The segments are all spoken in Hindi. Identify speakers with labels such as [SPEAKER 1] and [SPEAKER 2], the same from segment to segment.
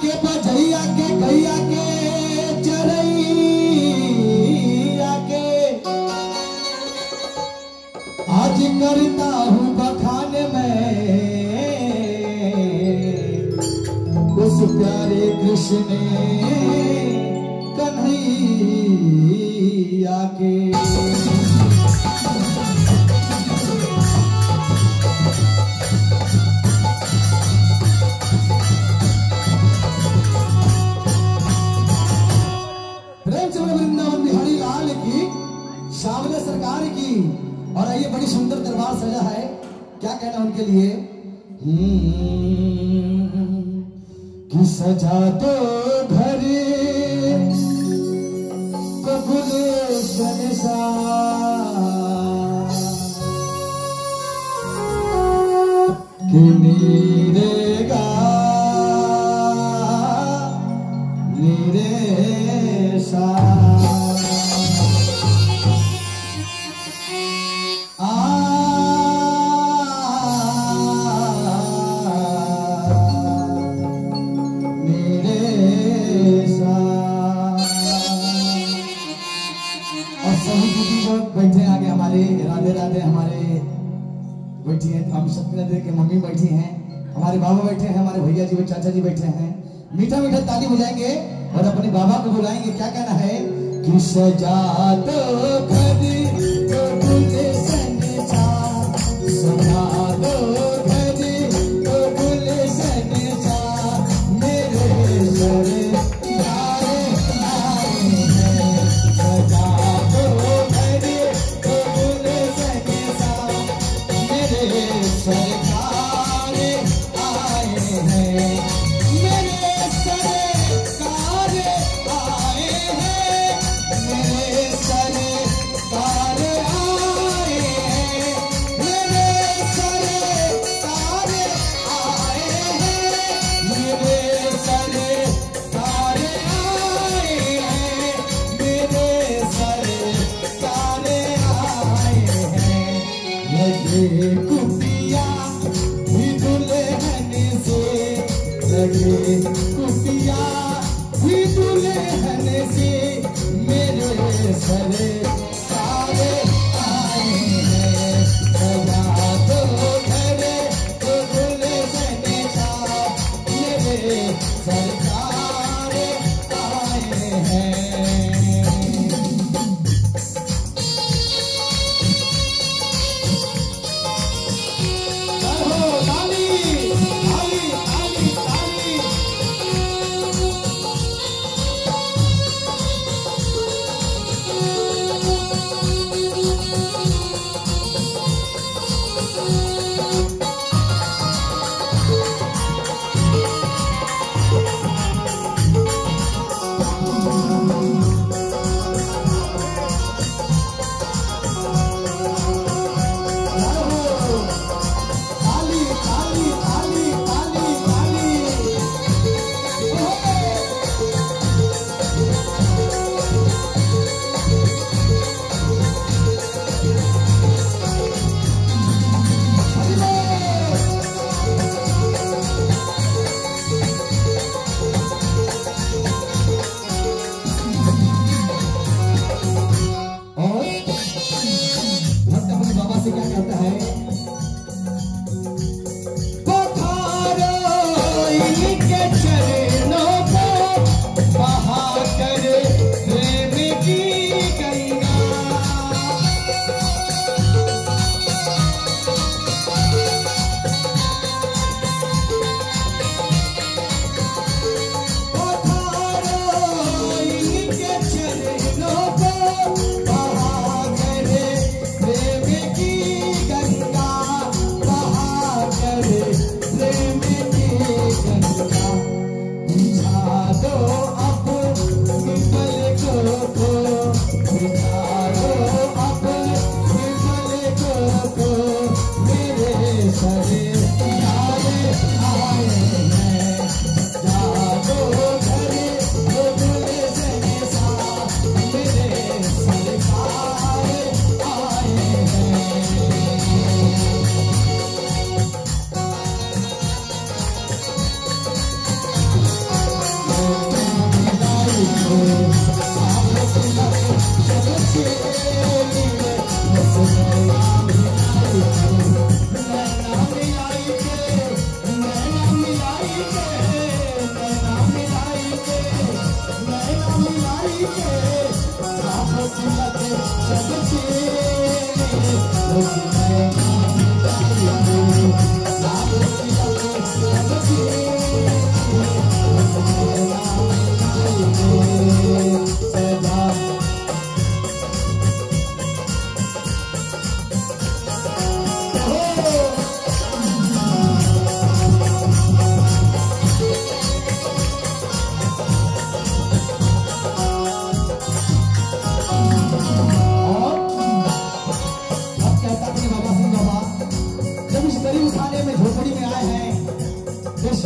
[SPEAKER 1] के बजैया के गैया के चरैया के आज करता हूँ बखान में उस प्यारे कृष्ण कन्हैया के। वृंदावन बिहारी लाल की, सावले सरकार की। और ये बड़ी सुंदर दरबार सजा है, क्या कहना उनके लिए कि सजा दो घर गुलशन सा कि नीरेगा नीरे सा बैठे आगे हमारे राधे राधे हमारे बैठी हैं, हम सपना दे के मम्मी बैठी हैं, हमारे बाबा बैठे हैं, हमारे भैया जी चाचा जी बैठे हैं। मीठा मीठा ताली बजाएंगे और अपने बाबा को बुलाएंगे। क्या कहना है कि सजा दो घर तो गुलशन सा, सजा दो घर तो गुलशन सा, मेरे सर आए हैं। सजा दो घर तो गुलशन सा, मेरे सरकार आए हैं, मेरे सरकार आए हैं, मेरे सरकार आए हैं, मेरे सरकार आए हैं, मेरे सरकार आए हैं, मेरे सरकार आए हैं। लगे कुटिया भी दुल्हन से, लगे कुटिया भी दुल्हन से, मेरे सरकार आए हैं। सजा दो घर तो गुलशन सा, मेरे सरकार आए हैं। ताली ताली ताली ताली।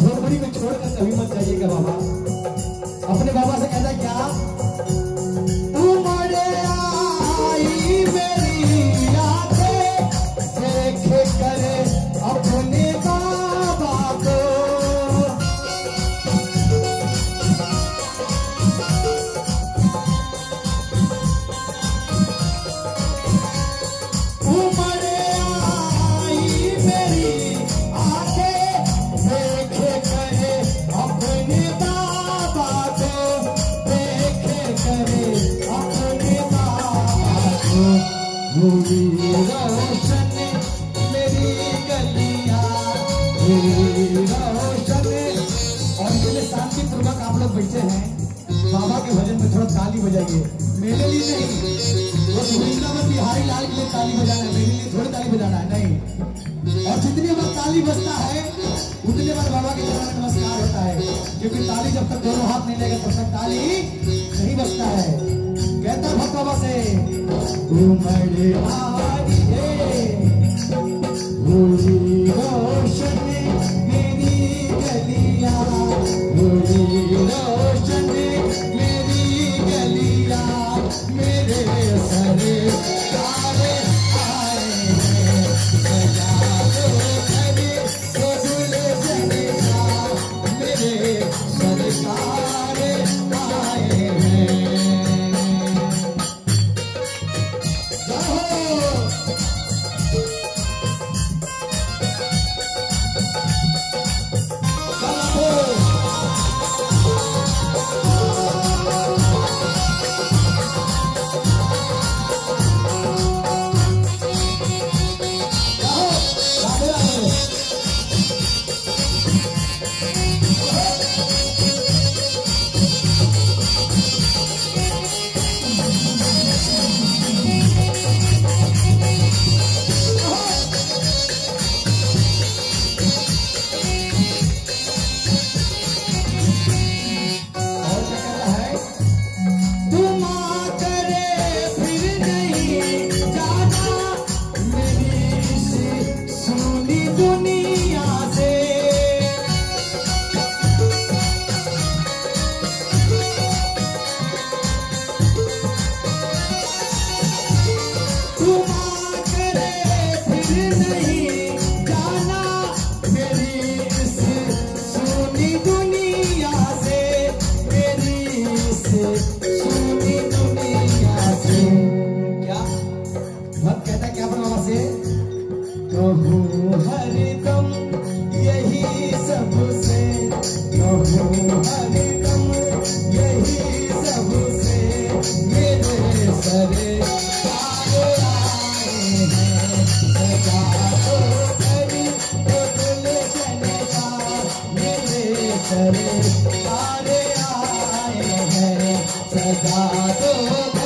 [SPEAKER 1] झोपड़ी में छोड़कर कभी मत जाइएगा बाबा। अपने बाबा से कहता है क्या, उमड़े आई मेरी आंखें देखे करे अपने बाबा को, उमड़े आई मेरी आंखें देखे करे अपने बाबा को, देखे करे अपने बाबा को। हुई रोशन मेरी गलियां, हुई रोशन। और इसलिए शांतिपूर्वक आप लोग बैठे हैं, बाबा के भजन में थोड़ा ताली बजाइए। मेरे लिए नहीं, वो वृंदावन बिहारी लाल के लिए ताली बजाना है, मेरे लिए थोड़ी ताली बजाना है, नहीं। और जितनी बार ताली बजता है उतने बार बाबा के चरण में नमस्कार होता है, क्योंकि ताली जब तक दोनों हाथ नहीं लेगा तब तक ताली नहीं बजता है। कहता भक्त बाबा से, उमड़े आई हुई रोशन मेरी गलियां, हुई रोशन मेरी गलियां, मेरे सरे तारे आए हैं, सजा दो करे तो दुल्हन का, मेरे सरकार आए हैं। हरदम यही सबसे, हरदम यही सबसे, मेरे सरे तारे आए हैं, सजा दो करी तो दुल्हन का, मेरे सरे तारे आए हैं, सजा दो।